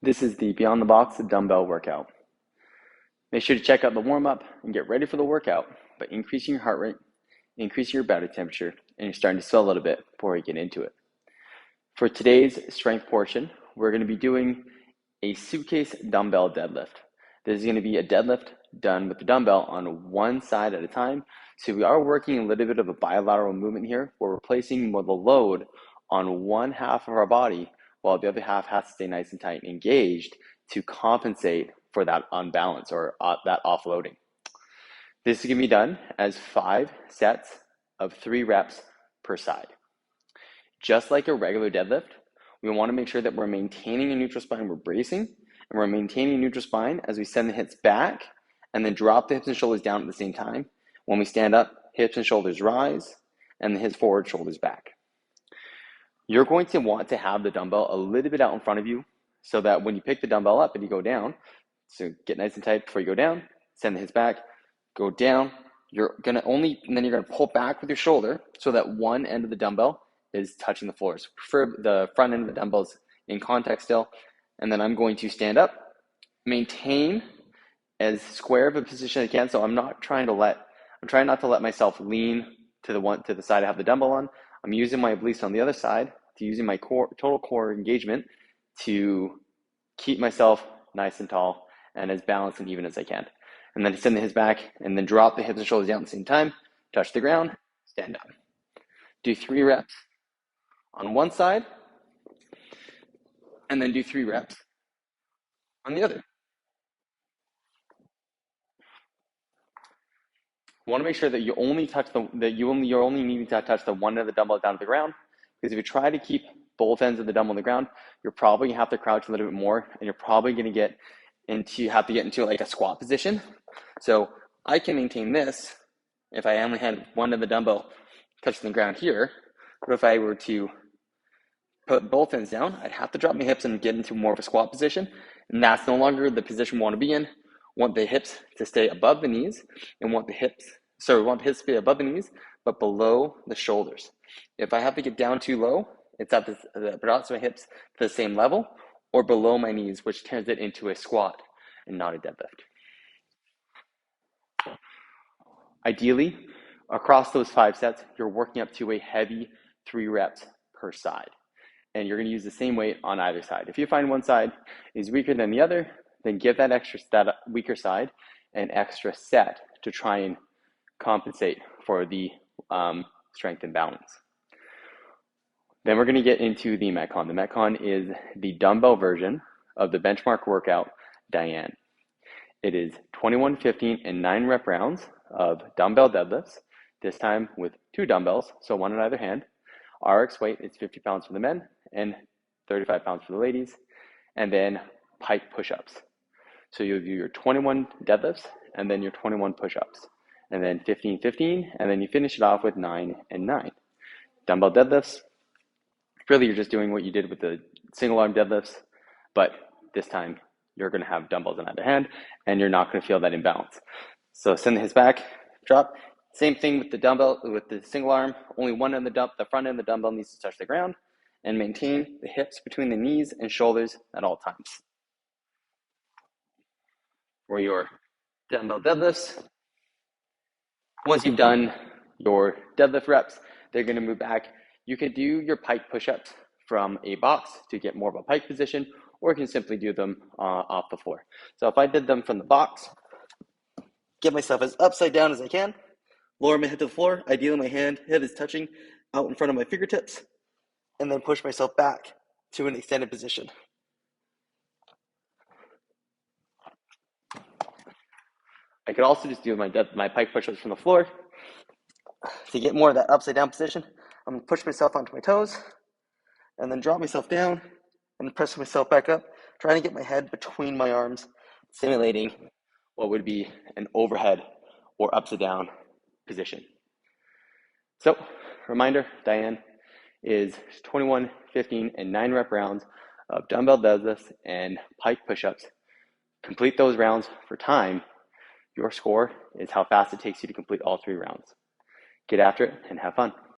This is the Beyond the Box dumbbell workout. Make sure to check out the warm-up and get ready for the workout by increasing your heart rate, increasing your body temperature, and you're starting to sweat a little bit before you get into it. For today's strength portion, we're going to be doing a suitcase dumbbell deadlift. This is going to be a deadlift done with the dumbbell on one side at a time. So we are working a little bit of a bilateral movement here where we're placing the load on one half of our body while the other half has to stay nice and tight and engaged to compensate for that unbalance or that offloading. This is going to be done as 5 sets of 3 reps per side. Just like a regular deadlift, we want to make sure that we're maintaining a neutral spine, we're bracing, and we're maintaining a neutral spine as we send the hips back and then drop the hips and shoulders down at the same time. When we stand up, hips and shoulders rise, and the hips forward, shoulders back. You're going to want to have the dumbbell a little bit out in front of you so that when you pick the dumbbell up and you go down, so get nice and tight before you go down, send the hips back, go down, and then you're gonna pull back with your shoulder so that one end of the dumbbell is touching the floor. So prefer the front end of the dumbbells in contact still, and then I'm going to stand up, maintain as square of a position as I can. So I'm trying not to let myself lean to the side I have the dumbbell on. I'm using my obliques on the other side to using my total core engagement to keep myself nice and tall and as balanced and even as I can. And then send the hips back and then drop the hips and shoulders down at the same time, touch the ground, stand up. Do 3 reps on one side and then do 3 reps on the other. You want to make sure that you're only needing to touch the one end of the dumbbell down to the ground, because if you try to keep both ends of the dumbbell on the ground, you're probably gonna have to crouch a little bit more, and you're probably gonna have to get into like a squat position. So I can maintain this if I only had one end of the dumbbell touching the ground here, but if I were to put both ends down, I'd have to drop my hips and get into more of a squat position, and that's no longer the position we want to be in. Want the hips to stay above the knees and want the hips to be above the knees but below the shoulders. If I have to get down too low, it's at the butts of my hips to the same level or below my knees, which turns it into a squat and not a deadlift. Ideally, across those 5 sets, you're working up to a heavy 3 reps per side. And you're going to use the same weight on either side. If you find one side is weaker than the other, then give that weaker side an extra set to try and compensate for the strength and balance. Then we're going to get into the Metcon. The Metcon is the dumbbell version of the benchmark workout Diane. It is 21, 15, and 9 rep rounds of dumbbell deadlifts, this time with 2 dumbbells, so one in either hand. RX weight is 50 pounds for the men and 35 pounds for the ladies, and then pike push-ups. So you'll do your 21 deadlifts and then your 21 push-ups, and then 15, 15, and then you finish it off with 9 and 9. Dumbbell deadlifts, really you're just doing what you did with the single arm deadlifts, but this time you're going to have dumbbells in either hand and you're not going to feel that imbalance. So send the hips back, drop. Same thing with the dumbbell, with the single arm, only one end the front end of the dumbbell needs to touch the ground, and maintain the hips between the knees and shoulders at all times. For your dumbbell deadlifts, once you've done your deadlift reps, they're going to move back. You can do your pike push-ups from a box to get more of a pike position, or you can simply do them off the floor. So if I did them from the box, get myself as upside down as I can, lower my head to the floor, ideally my head is touching out in front of my fingertips, and then push myself back to an extended position. I could also just do my pike push-ups from the floor. To get more of that upside down position, I'm going to push myself onto my toes, and then drop myself down, and press myself back up, trying to get my head between my arms, simulating what would be an overhead or upside down position. So, reminder, Diane is 21, 15, and 9 rep rounds of dumbbell deadlifts and pike push-ups. Complete those rounds for time. Your score is how fast it takes you to complete all 3 rounds. Get after it and have fun.